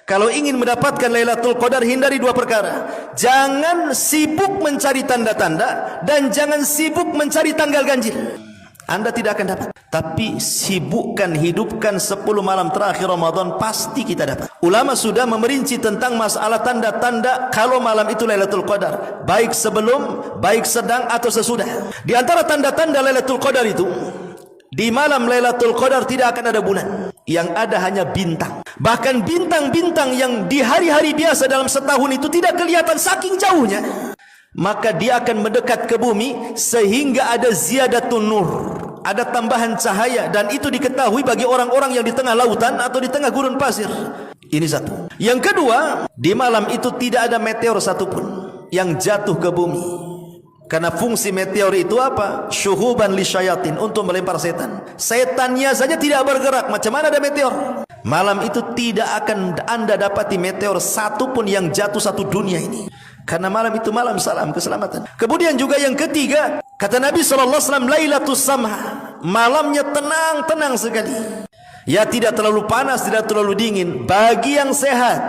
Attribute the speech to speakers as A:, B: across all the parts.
A: Kalau ingin mendapatkan Lailatul Qadar, hindari dua perkara. Jangan sibuk mencari tanda-tanda dan jangan sibuk mencari tanggal ganjil. Anda tidak akan dapat. Tapi sibukkan, hidupkan 10 malam terakhir Ramadan, pasti kita dapat. Ulama sudah memerinci tentang masalah tanda-tanda kalau malam itu Lailatul Qadar, baik sebelum, baik sedang atau sesudah. Di antara tanda-tanda Lailatul Qadar itu, di malam Lailatul Qadar tidak akan ada bulan, yang ada hanya bintang. Bahkan bintang-bintang yang di hari-hari biasa dalam setahun itu tidak kelihatan saking jauhnya. Maka dia akan mendekat ke bumi sehingga ada ziyadatun nur, ada tambahan cahaya, dan itu diketahui bagi orang-orang yang di tengah lautan atau di tengah gurun pasir. Ini satu. Yang kedua, di malam itu tidak ada meteor satupun yang jatuh ke bumi. Karena fungsi meteor itu apa? Syuhuban lisyayatin, untuk melempar setan. Setannya saja tidak bergerak, macam mana ada meteor? Malam itu tidak akan Anda dapati meteor satupun yang jatuh satu dunia ini. Karena malam itu malam salam keselamatan. Kemudian juga yang ketiga, kata Nabi SAW, Lailatul Samha, malamnya tenang-tenang sekali. Ya, tidak terlalu panas, tidak terlalu dingin, bagi yang sehat.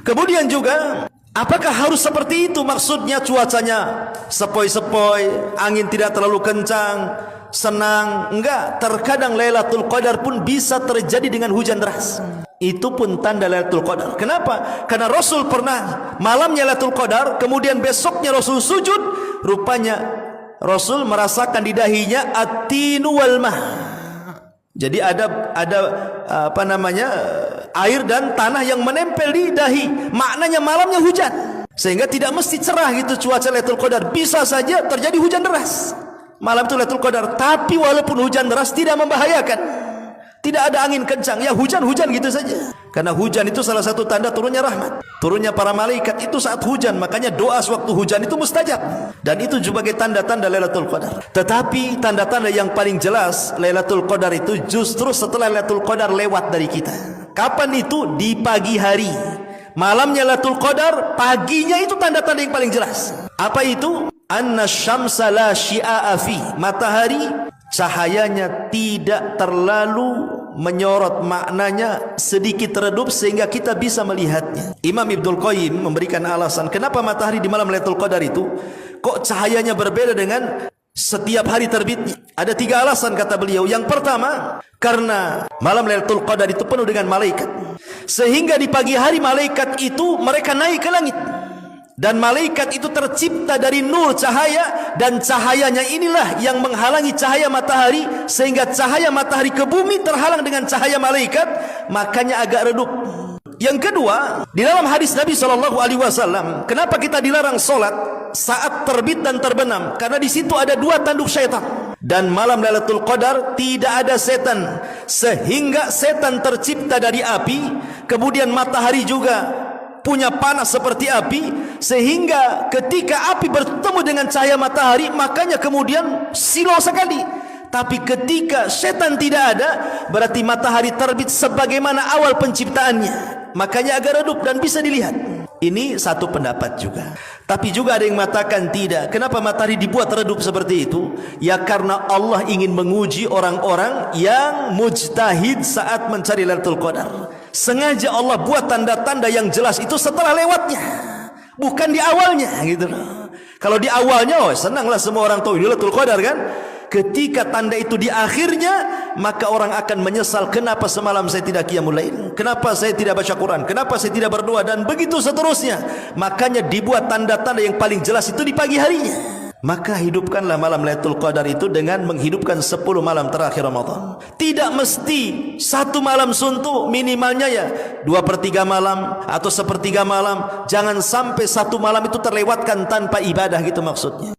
A: Kemudian juga, apakah harus seperti itu? Maksudnya cuacanya sepoi-sepoi, angin tidak terlalu kencang, senang. Enggak, terkadang Lailatul Qadar pun bisa terjadi dengan hujan deras. Itu pun tanda Lailatul Qadar. Kenapa? Karena Rasul pernah malamnya Lailatul Qadar, kemudian besoknya Rasul sujud, rupanya Rasul merasakan di dahinya at-tinu wal mah. Jadi ada apa namanya, air dan tanah yang menempel di dahi. Maknanya malamnya hujan. Sehingga tidak mesti cerah gitu cuaca Lailatul Qadar. Bisa saja terjadi hujan deras malam itu Lailatul Qadar. Tapi walaupun hujan deras tidak membahayakan. Tidak ada angin kencang, ya hujan-hujan gitu saja. Karena hujan itu salah satu tanda turunnya rahmat, turunnya para malaikat itu saat hujan. Makanya doa sewaktu hujan itu mustajab. Dan itu juga sebagai tanda-tanda Lailatul Qadar. Tetapi tanda-tanda yang paling jelas Lailatul Qadar itu justru setelah Lailatul Qadar lewat dari kita. Kapan itu? Di pagi hari. Malamnya Lailatul Qadar, paginya itu tanda-tanda yang paling jelas. Apa itu? Anna syamsa la syia'a fi. Matahari cahayanya tidak terlalu menyorot, maknanya sedikit redup sehingga kita bisa melihatnya. Imam Ibnul Qayyim memberikan alasan kenapa matahari di malam Lailatul Qadar itu kok cahayanya berbeda dengan setiap hari terbitnya. Ada 3 alasan kata beliau. Yang pertama, karena malam Lailatul Qadar itu penuh dengan malaikat, sehingga di pagi hari malaikat itu mereka naik ke langit. Dan malaikat itu tercipta dari nur cahaya, dan cahayanya inilah yang menghalangi cahaya matahari, sehingga cahaya matahari ke bumi terhalang dengan cahaya malaikat, makanya agak redup. Yang kedua, di dalam hadis Nabi SAW, kenapa kita dilarang solat saat terbit dan terbenam? Karena di situ ada 2 tanduk syaitan. Dan malam Lailatul Qadar tidak ada setan, sehingga setan tercipta dari api, kemudian matahari juga punya panas seperti api, sehingga ketika api bertemu dengan cahaya matahari, makanya kemudian silau sekali. Tapi ketika setan tidak ada, berarti matahari terbit sebagaimana awal penciptaannya, makanya agak redup dan bisa dilihat. Ini satu pendapat juga. Tapi juga ada yang mengatakan tidak. Kenapa matahari dibuat redup seperti itu? Ya karena Allah ingin menguji orang-orang yang mujtahid saat mencari Lailatul Qadar. Sengaja Allah buat tanda-tanda yang jelas itu setelah lewatnya, bukan di awalnya gitu loh. Kalau di awalnya, oh senanglah semua orang tahu Lailatul Qadar kan. Ketika tanda itu di akhirnya, maka orang akan menyesal, kenapa semalam saya tidak qiyamul lail, kenapa saya tidak baca Quran, kenapa saya tidak berdoa, dan begitu seterusnya. Makanya dibuat tanda-tanda yang paling jelas itu di pagi harinya. Maka hidupkanlah malam Lailatul Qadar itu dengan menghidupkan 10 malam terakhir Ramadan. Tidak mesti 1 malam suntuk, minimalnya ya 2/3 malam atau 1/3 malam. Jangan sampai 1 malam itu terlewatkan tanpa ibadah, gitu maksudnya.